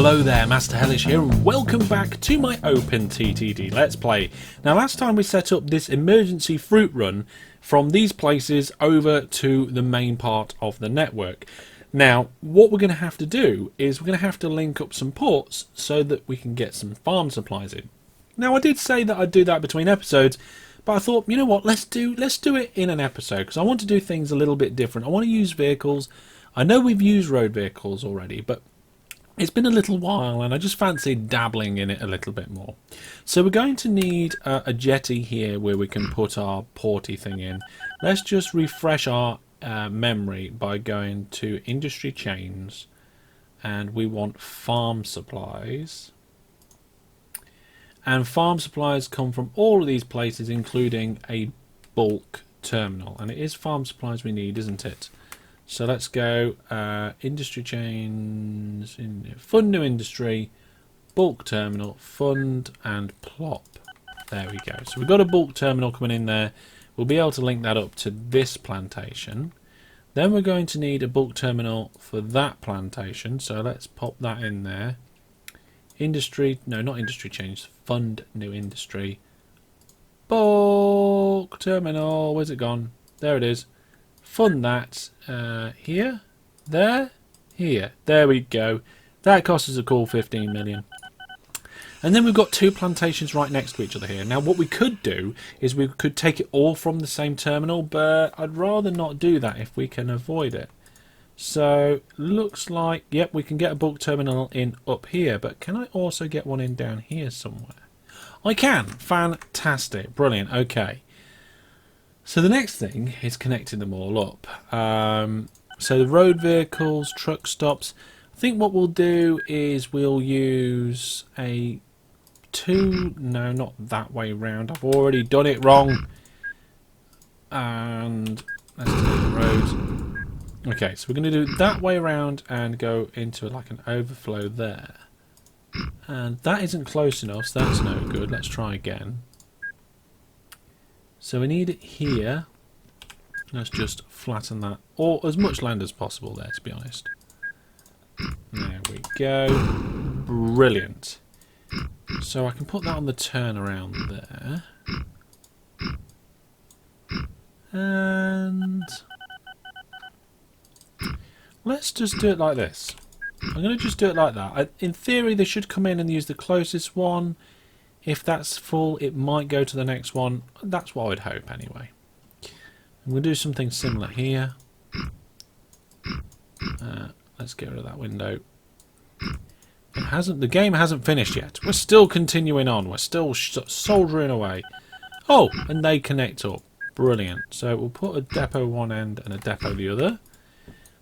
Hello there, Master Hellish here, and welcome back to my OpenTTD Let's Play. Now, last time we set up this emergency fruit run from these places over to the main part of the network. Now, what we're going to have to do is we're going to have to link up some ports so that we can get some farm supplies in. Now, I did say that I'd do that between episodes, but I thought, you know what, let's do it in an episode, because I want to do things a little bit different. I want to use vehicles. I know we've used road vehicles already, but it's been a little while and I just fancied dabbling in it a little bit more. So we're going to need a jetty here where we can put our porty thing in. Let's just refresh our memory by going to industry chains, and we want farm supplies. And farm supplies come from all of these places, including a bulk terminal. And it is farm supplies we need, isn't it? So let's go industry chains, fund new industry, bulk terminal, fund and plop. There we go. So we've got a bulk terminal coming in there. We'll be able to link that up to this plantation. Then we're going to need a bulk terminal for that plantation. So let's pop that in there. Industry, no, not industry chains, fund new industry. Bulk terminal, where's it gone? There it is. Fund that here, there, here. There we go. That costs us a cool 15 million. And then we've got two plantations right next to each other here. Now what we could do is we could take it all from the same terminal, but I'd rather not do that if we can avoid it. So looks like, yep, we can get a bulk terminal in up here, but can I also get one in down here somewhere? I can. Fantastic. Brilliant. Okay. So the next thing is connecting them all up. So the road vehicles, truck stops. I think what we'll do is we'll use a no, not that way round. I've already done it wrong. And let's do the road. Okay, so we're going to do it that way around and go into like an overflow there. And that isn't close enough, so that's no good. Let's try again. So we need it here. Let's just flatten that, or as much land as possible there, to be honest. There we go. Brilliant. So I can put that on the turnaround there. And let's just do it like this. I'm going to just do it like that. In theory, they should come in and use the closest one. If that's full, it might go to the next one. That's what I would hope anyway. I'm going to do something similar here. Let's get rid of that window. The game hasn't finished yet. We're still continuing on. We're still soldiering away. Oh, and they connect up. Brilliant. So we'll put a depot one end and a depot the other.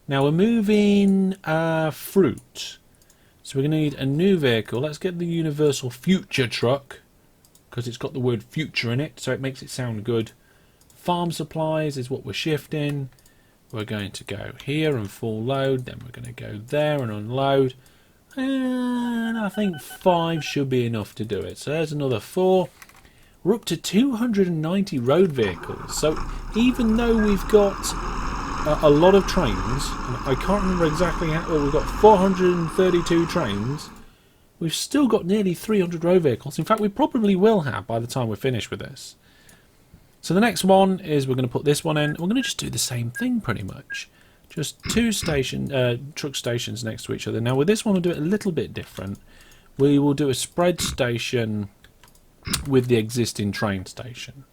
Now we're moving fruit. So we're going to need a new vehicle. Let's get the universal future truck, because it's got the word future in it, so it makes it sound good. Farm supplies is what we're shifting. We're going to go here and full load. Then we're going to go there and unload. And I think 5 should be enough to do it. So there's another 4. We're up to 290 road vehicles. So even though we've got a lot of trains, and I can't remember exactly how, well, we've got 432 trains, we've still got nearly 300 road vehicles. In fact, we probably will have by the time we're finished with this. So the next one is we're going to put this one in. We're going to just do the same thing pretty much. Just 2 truck stations next to each other. Now with this one we'll do it a little bit different. We will do a spread station with the existing train station,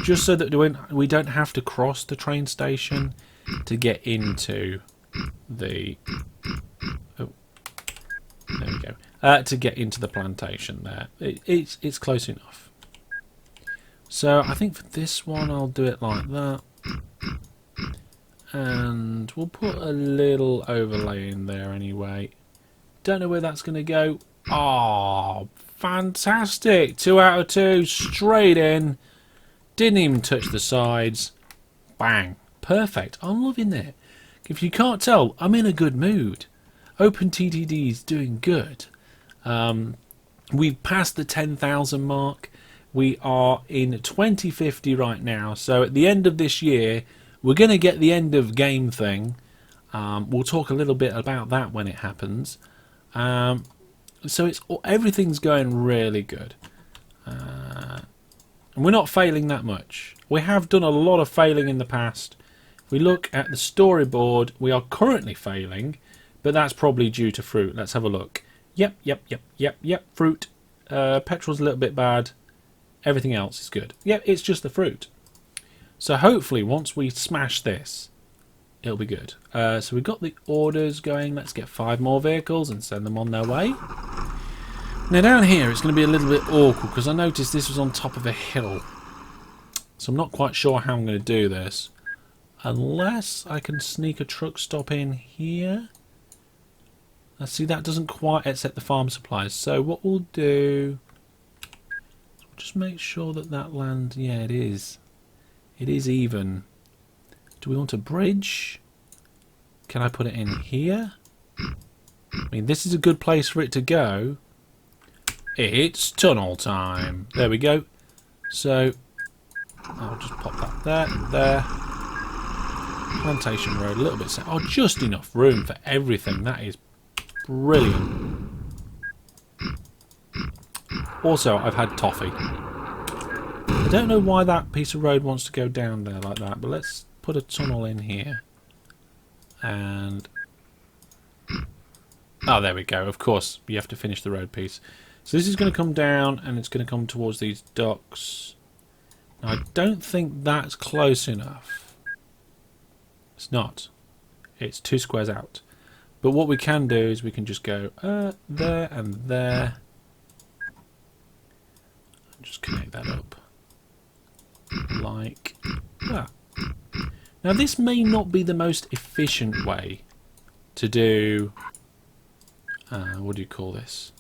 just so that we don't have to cross the train station to get into the there we go, to get into the plantation there. It's close enough. So I think for this one I'll do it like that, and we'll put a little overlay in there anyway. Don't know where that's going to go. Oh, fantastic. 2 out of 2 straight in. Didn't even touch the sides. Bang. Perfect. I'm loving it. If you can't tell, I'm in a good mood. OpenTTD is doing good. We've passed the 10,000 mark. We are in 2050 right now. So at the end of this year, we're going to get the end of game thing. We'll talk a little bit about that when it happens. So everything's going really good. And we're not failing that much. We have done a lot of failing in the past. If we look at the storyboard, we are currently failing, but that's probably due to fruit. Let's have a look. Yep, fruit. Petrol's a little bit bad. Everything else is good. Yep, it's just the fruit. So hopefully once we smash this, it'll be good. So we've got the orders going. Let's get 5 more vehicles and send them on their way. Now down here it's going to be a little bit awkward because I noticed this was on top of a hill. So I'm not quite sure how I'm going to do this. Unless I can sneak a truck stop in here. Let's see, that doesn't quite accept the farm supplies. So what we'll do... just make sure that that land... yeah, it is. It is even. Do we want a bridge? Can I put it in here? I mean, this is a good place for it to go. It's tunnel time. There we go. So, I'll just pop that there and there. Plantation Road, a little bit... oh, just enough room for everything. That is brilliant. Also, I've had toffee. I don't know why that piece of road wants to go down there like that, but let's put a tunnel in here. And... oh, there we go. Of course, you have to finish the road piece. So this is going to come down, and it's going to come towards these docks. Now, I don't think that's close enough. It's not. It's 2 squares out. But what we can do is we can just go there and there. Just connect that up. Like that. Now this may not be the most efficient way to do... what do you call this?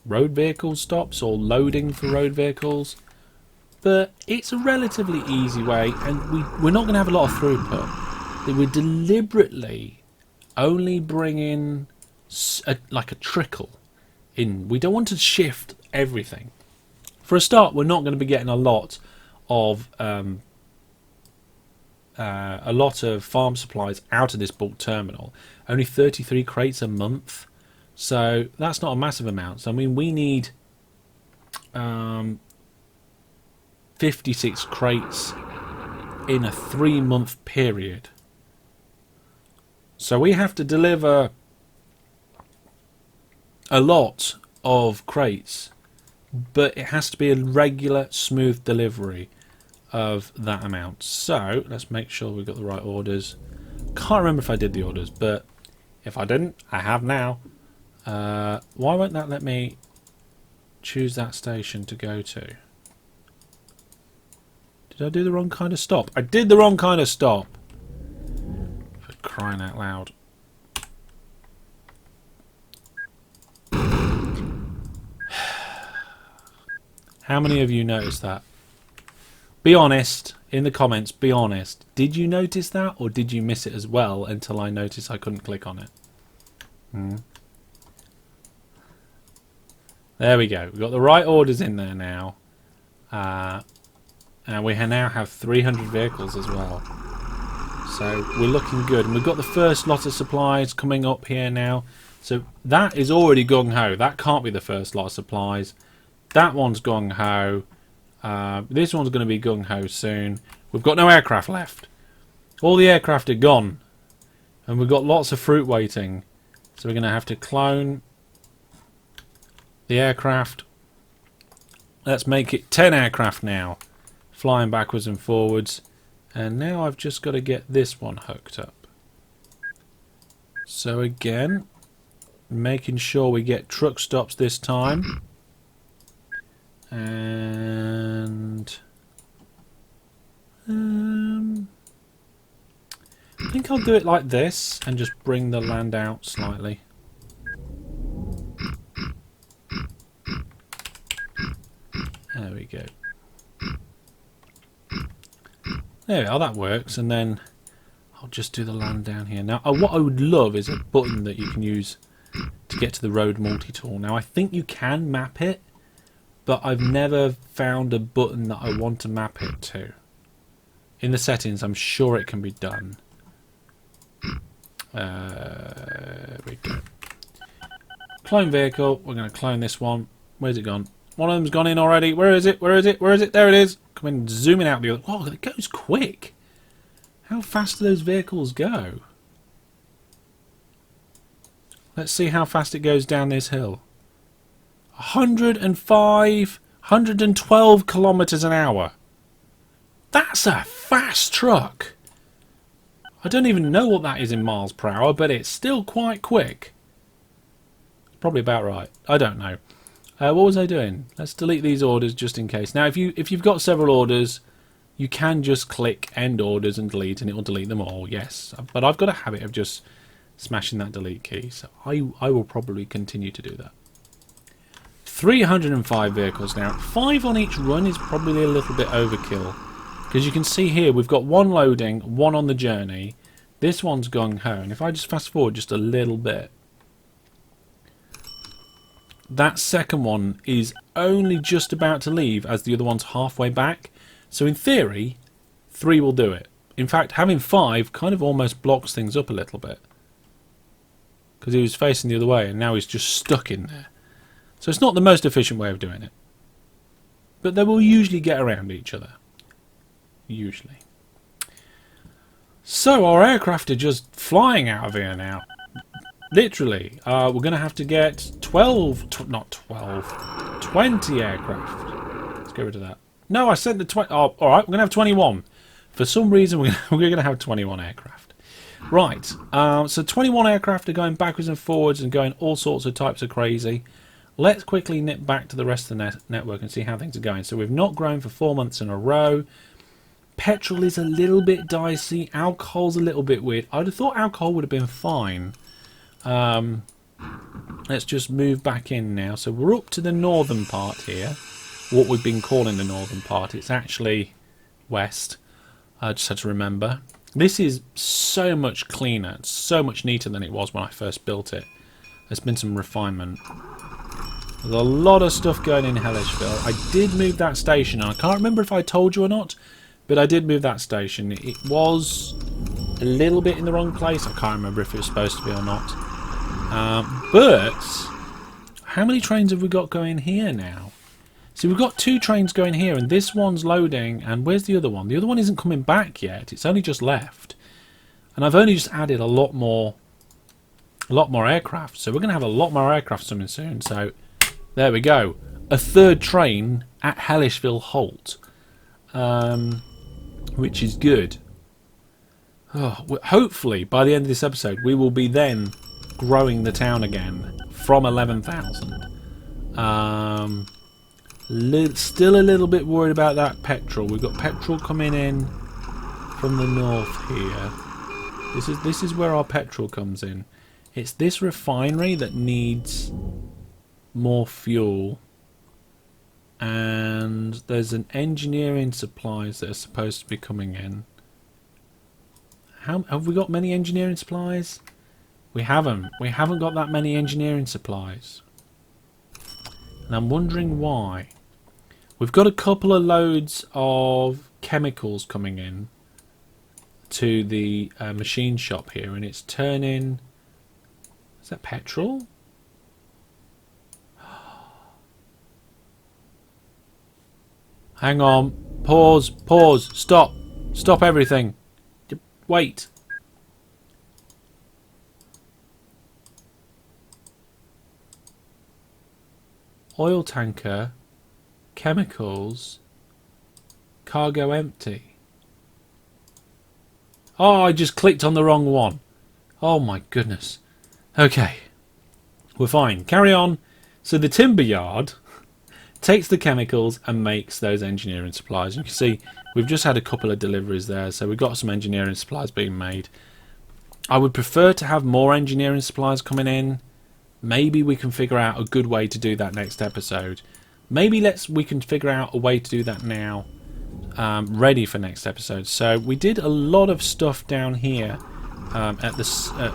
Road vehicle stops or loading for road vehicles. But it's a relatively easy way, and we're not going to have a lot of throughput. We're deliberately only bringing like a trickle in. We don't want to shift everything. For a start, we're not going to be getting a lot of farm supplies out of this bulk terminal. Only 33 crates a month, so that's not a massive amount. So I mean, we need 56 crates in a 3-month period. So we have to deliver a lot of crates, but it has to be a regular, smooth delivery of that amount. So let's make sure we've got the right orders. Can't remember if I did the orders, but if I didn't, I have now. Why won't that let me choose that station to go to? Did I do the wrong kind of stop? I did the wrong kind of stop. For crying out loud. How many of you noticed that? Be honest in the comments. Be honest. Did you notice that, or did you miss it as well until I noticed I couldn't click on it? There we go. We've got the right orders in there now. And we now have 300 vehicles as well. So we're looking good. And we've got the first lot of supplies coming up here now. So that is already gung-ho. That can't be the first lot of supplies. That one's gung-ho. This one's going to be gung-ho soon. We've got no aircraft left. All the aircraft are gone. And we've got lots of fruit waiting. So we're going to have to clone the aircraft. Let's make it 10 aircraft now. Flying backwards and forwards. And now I've just got to get this one hooked up. So again, making sure we get truck stops this time. And I think I'll do it like this and just bring the land out slightly. There we go. There we are, that works. And then I'll just do the land down here. Now, what I would love is a button that you can use to get to the road multi-tool. Now, I think you can map it, but I've never found a button that I want to map it to. In the settings, I'm sure it can be done. There we go. Clone vehicle. We're going to clone this one. Where's it gone? One of them's gone in already. Where is it? Where is it? Where is it? There it is. Come in, zooming out the other. Oh, it goes quick. How fast do those vehicles go? Let's see how fast it goes down this hill. 105, 112 kilometers an hour. That's a fast truck. I don't even know what that is in miles per hour, but it's still quite quick. Probably about right. I don't know. What was I doing? Let's delete these orders just in case. Now, if you've got several orders, you can just click end orders and delete, and it will delete them all. Yes, but I've got a habit of just smashing that delete key, so I will probably continue to do that. 305 vehicles now. 5 on each run is probably a little bit overkill. Because you can see here, we've got 1 loading, 1 on the journey. This one's Gung Ho. And if I just fast forward just a little bit, that second one is only just about to leave as the other one's halfway back. So in theory, 3 will do it. In fact, having 5 kind of almost blocks things up a little bit. Because he was facing the other way and now he's just stuck in there. So it's not the most efficient way of doing it. But they will usually get around each other. Usually. So our aircraft are just flying out of here now. Literally. We're going to have to get 20 aircraft. Let's get rid of that. No, I said the 20. Oh, alright, we're going to have 21. For some reason, we're going to have 21 aircraft. Right. So 21 aircraft are going backwards and forwards and going all sorts of types of crazy. Let's quickly nip back to the rest of the network and see how things are going. So we've not grown for 4 months in a row. Petrol is a little bit dicey. Alcohol's a little bit weird. I'd have thought alcohol would have been fine. Let's just move back in now. So we're up to the northern part here. What we've been calling the northern part. It's actually west. I just had to remember. This is so much cleaner. It's so much neater than it was when I first built it. There's been some refinement. There's a lot of stuff going in Hellishville. I did move that station. And I can't remember if I told you or not. But I did move that station. It was a little bit in the wrong place. I can't remember if it was supposed to be or not. But how many trains have we got going here now? So we've got 2 trains going here, and this one's loading. And where's the other one? The other one isn't coming back yet. It's only just left. And I've only just added a lot more aircraft. So we're going to have a lot more aircraft coming soon. So there we go. A 3rd train at Hellishville Halt. Which is good. Oh, hopefully, by the end of this episode, we will be then growing the town again from 11,000. Still a little bit worried about that petrol. We've got petrol coming in from the north here. This is where our petrol comes in. It's this refinery that needs more fuel. And there's an engineering supplies that are supposed to be coming in. Have we got many engineering supplies? We haven't. We haven't got that many engineering supplies. And I'm wondering why. We've got a couple of loads of chemicals coming in to the machine shop here, and it's turning... Is that petrol? Hang on. Pause. Pause. Stop. Stop everything. Wait. Oil tanker. Chemicals. Cargo empty. Oh, I just clicked on the wrong one. Oh my goodness. Okay. We're fine. Carry on. So the timber yard takes the chemicals and makes those engineering supplies. You can see we've just had a couple of deliveries there, so we've got some engineering supplies being made. I would prefer to have more engineering supplies coming in. Maybe we can figure out a good way to do that next episode. Maybe we can figure out a way to do that now, ready for next episode. So we did a lot of stuff down here at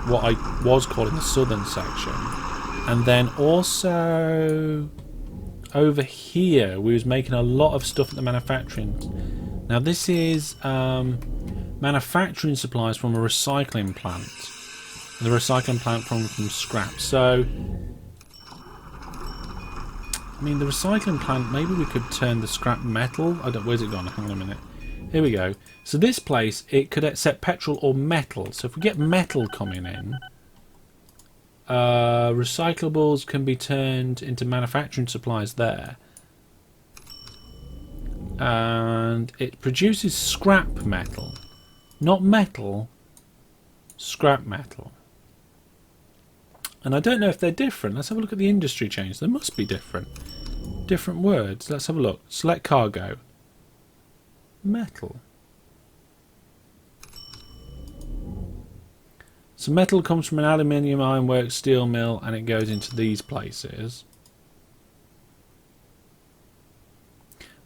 what I was calling the southern section, and then also over here we was making a lot of stuff at the manufacturing. Now this is manufacturing supplies from a recycling plant. The recycling plant from scrap. So I mean, the recycling plant, maybe we could turn the scrap metal. I don't. Where's it gone? Hang on a minute. Here we go. So this place, it could accept petrol or metal. So if we get metal coming in, recyclables can be turned into manufacturing supplies there. And it produces scrap metal. Not metal, scrap metal. And I don't know if they're different. Let's have a look at the industry change. They must be different. Different words. Let's have a look. Select cargo. Metal. So metal comes from an aluminium, ironworks, steel mill, and it goes into these places.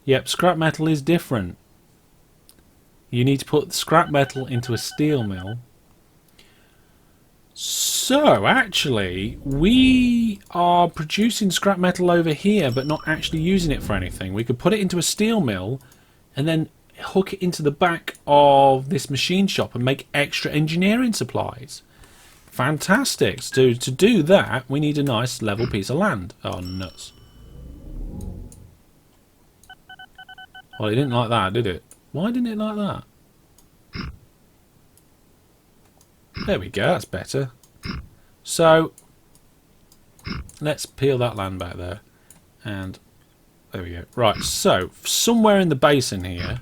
Yep, scrap metal is different. You need to put scrap metal into a steel mill. So, actually, we are producing scrap metal over here, but not actually using it for anything. We could put it into a steel mill and then hook it into the back of this machine shop and make extra engineering supplies. Fantastic. So, to do that, we need a nice level piece of land. Oh, nuts. Well, it didn't like that, did it? Why didn't it like that? There we go, that's better. So, let's peel that land back there. And there we go. Right, so, somewhere in the basin here,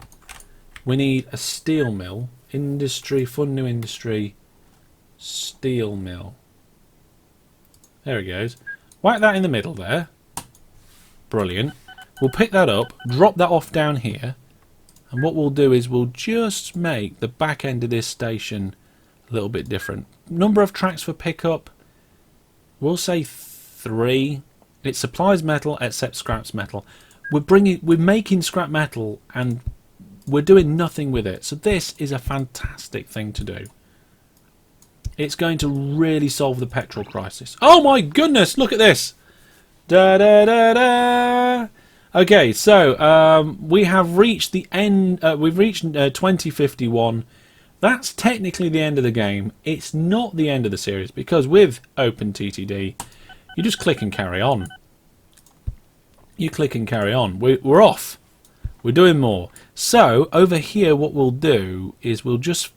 we need a steel mill. Industry, fund new industry, steel mill. There it goes. Whack that in the middle there. Brilliant. We'll pick that up, drop that off down here, and what we'll do is we'll just make the back end of this station a little bit different. Number of tracks for pickup, we'll say 3. It supplies metal, accepts scrap metal. We're making scrap metal, and we're doing nothing with it. So this is a fantastic thing to do. It's going to really solve the petrol crisis. Oh my goodness! Look at this. Da da da da. Okay, so we have reached the end. We've reached 2051. That's technically the end of the game. It's not the end of the series because with OpenTTD, you just click and carry on. You click and carry on. We're off. We're doing more. So over here, what we'll do is we'll just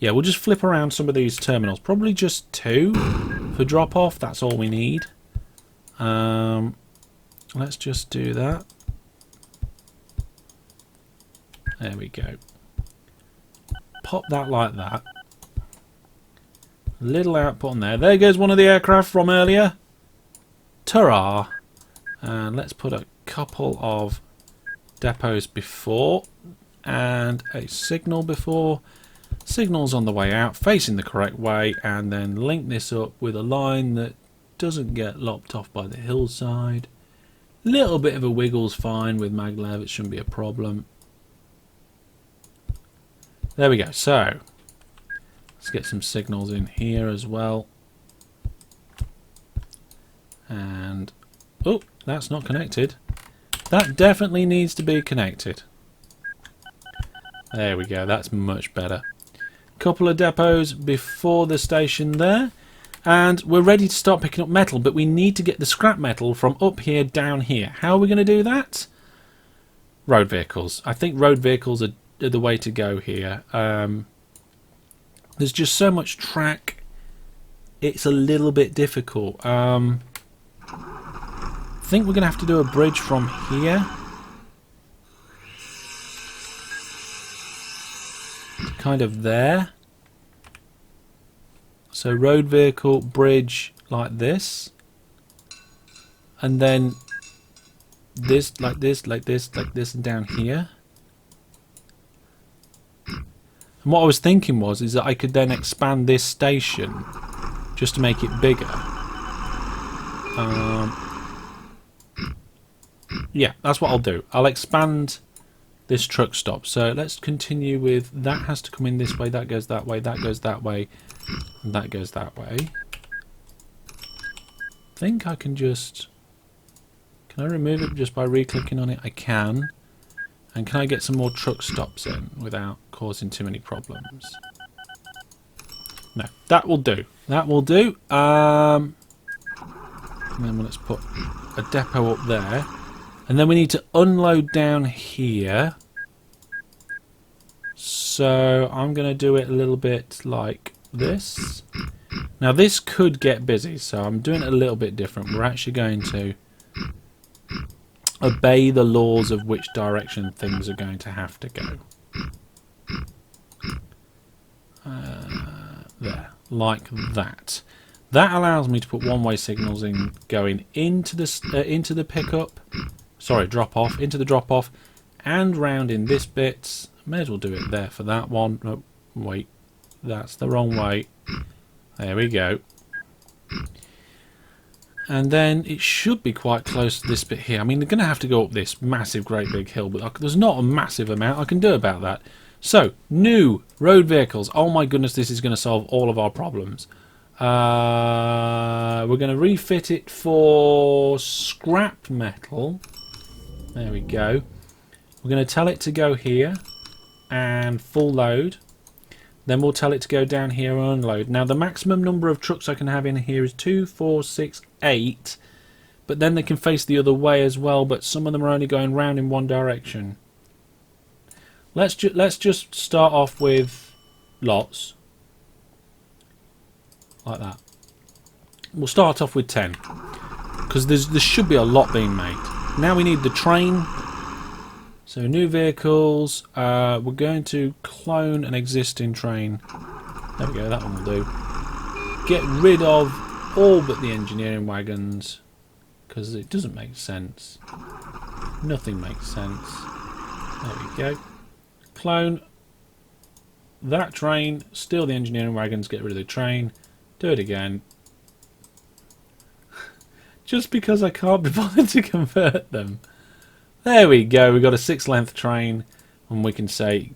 flip around some of these terminals. Probably just 2 for drop off. That's all we need. Let's just do that. There we go. Pop that like that. Little output on there. There goes one of the aircraft from earlier. Ta-ra! And let's put a couple of depots before and a signal before. Signal's on the way out, facing the correct way, and then link this up with a line that doesn't get lopped off by the hillside. Little bit of a wiggle's fine with MacLeod, it shouldn't be a problem. There we go. So let's get some signals in here as well. And oh, that's not connected. That definitely needs to be connected. There we go. That's much better. Couple of depots before the station there. And we're ready to start picking up metal, but we need to get the scrap metal from up here down here. How are we going to do that? Road vehicles. I think road vehicles are the way to go here. There's just so much track. It's a little bit difficult. I think we're going to have to do a bridge from here. Kind of there. So road vehicle, bridge like this. And then this, like this, like this, like this, and down here. And what I was thinking is that I could then expand this station just to make it bigger. Yeah, that's what I'll do. I'll expand this truck stop. So let's continue with that has to come in this way, that goes that way, that goes that way, and that goes that way. I think I can just... Can I remove it just by re-clicking on it? I can. And can I get some more truck stops in without causing too many problems? No, that will do. That will do. And then let's put a depot up there. And then we need to unload down here. So I'm going to do it a little bit like this. Now this could get busy, so I'm doing it a little bit different. We're actually going to obey the laws of which direction things are going to have to go. There, like that. That allows me to put one-way signals in, going into the pickup. Sorry, drop-off, into the drop-off, and round in this bit. May as well do it there for that one. Oh, wait, that's the wrong way. There we go. And then it should be quite close to this bit here. I mean, they're going to have to go up this massive, great big hill, but there's not a massive amount I can do about that. So, new road vehicles. Oh my goodness, this is going to solve all of our problems. We're going to refit it for scrap metal. There we go. We're going to tell it to go here and full load. Then we'll tell it to go down here and unload. Now the maximum number of trucks I can have in here is 2, 4, 6, 8. But then they can face the other way as well, but some of them are only going round in one direction. Let's just start off with lots. Like that. We'll start off with 10. Because there should be a lot being made. Now we need the train. So new vehicles, we're going to clone an existing train. There we go, that one will do. Get rid of all but the engineering wagons, because it doesn't make sense. Nothing makes sense. There we go. Clone that train, steal the engineering wagons, get rid of the train, do it again. Just because I can't be bothered to convert them. There we go, we've got a 6-length train, and we can say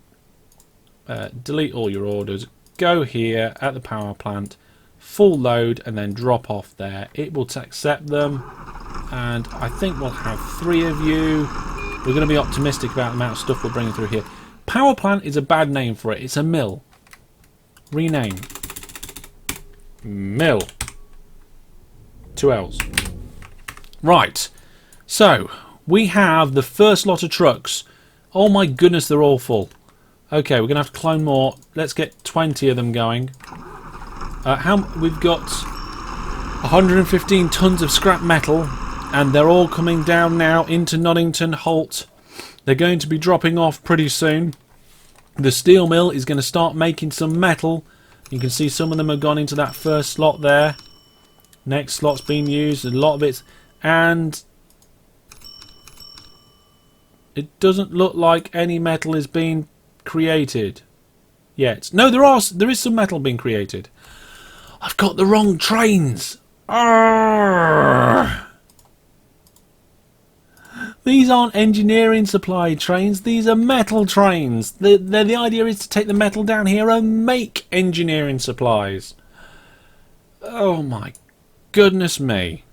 delete all your orders, go here at the power plant, full load, and then drop off there. It will accept them, and I think we'll have 3 of you. We're going to be optimistic about the amount of stuff we're bringing through here. Power plant is a bad name for it, it's a mill. Rename. Mill. 2 L's. Right, so we have the first lot of trucks. Oh my goodness, they're all full. Okay, we're going to have to clone more. Let's get 20 of them going. We've got 115 tons of scrap metal, and they're all coming down now into Nottington Holt. They're going to be dropping off pretty soon. The steel mill is going to start making some metal. You can see some of them have gone into that first slot there. Next slot's been used, a lot of it, and it doesn't look like any metal is being created yet. No, there is some metal being created. I've got the wrong trains. Arrgh. These aren't engineering supply trains, these are metal trains. The idea is to take the metal down here and make engineering supplies. Oh my goodness me.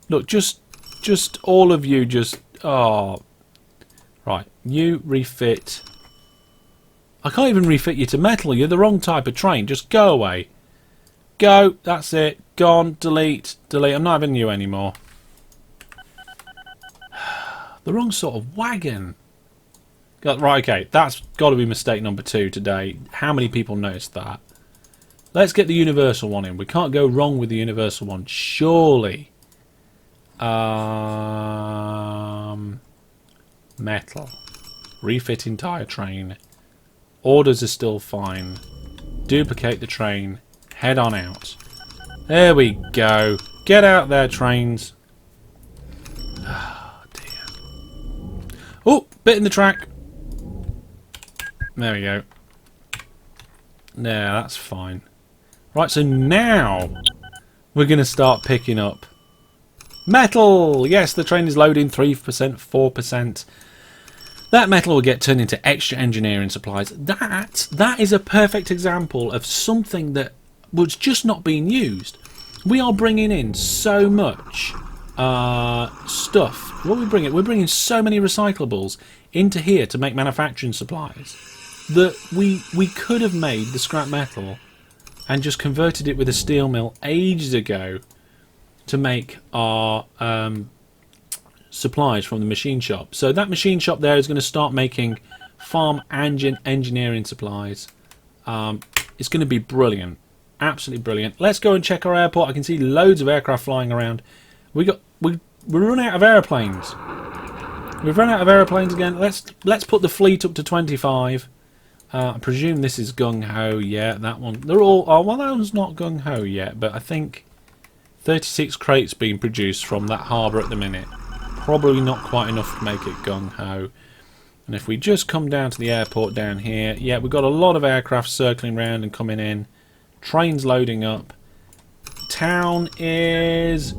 Look, just all of you just... Oh. Right, you refit. I can't even refit you to metal, you're the wrong type of train, just go away. Go, that's it, gone, delete, delete, I'm not having you anymore. The wrong sort of wagon. Right, okay, that's got to be mistake number 2 today. How many people noticed that? Let's get the universal one in. We can't go wrong with the universal one, surely. Metal. Refit entire train. Orders are still fine. Duplicate the train. Head on out. There we go. Get out there, trains. Oh, dear. Oh, bit in the track. There we go. Yeah, that's fine. Right, so now we're going to start picking up metal. Yes, the train is loading 3%, 4%. That metal will get turned into extra engineering supplies. That is a perfect example of something that was just not being used. We are bringing in so much stuff. What are we bringing? We're bringing so many recyclables into here to make manufacturing supplies that we could have made the scrap metal and just converted it with a steel mill ages ago to make our supplies from the machine shop. So that machine shop there is going to start making farm engine engineering supplies. It's going to be brilliant, absolutely brilliant. Let's go and check our airport. I can see loads of aircraft flying around. We run out of airplanes. We've run out of airplanes again. Let's put the fleet up to 25. I presume this is Gung Ho. Yeah, that one. They're all. Oh, well, that one's not Gung Ho yet, but I think 36 crates being produced from that harbour at the minute. Probably not quite enough to make it Gung Ho. And if we just come down to the airport down here, yeah, we've got a lot of aircraft circling around and coming in. Trains loading up. Town is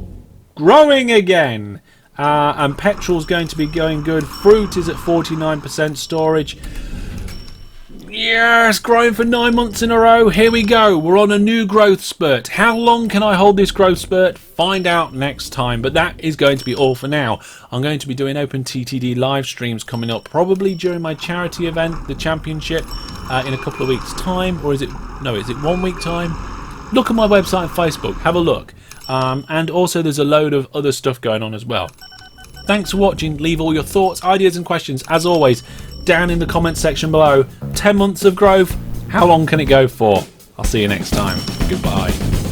growing again. And petrol's going to be going good. Fruit is at 49% storage. Yes, growing for 9 months in a row. Here we go. We're on a new growth spurt. How long can I hold this growth spurt? Find out next time. But that is going to be all for now. I'm going to be doing OpenTTD live streams coming up, probably during my charity event, the championship, in a couple of weeks' time. Or is it 1 week time? Look at my website and Facebook. Have a look. And also there's a load of other stuff going on as well. Thanks for watching. Leave all your thoughts, ideas and questions, as always, down in the comments section below. 10 months of growth, how long can it go for? I'll see you next time. Goodbye.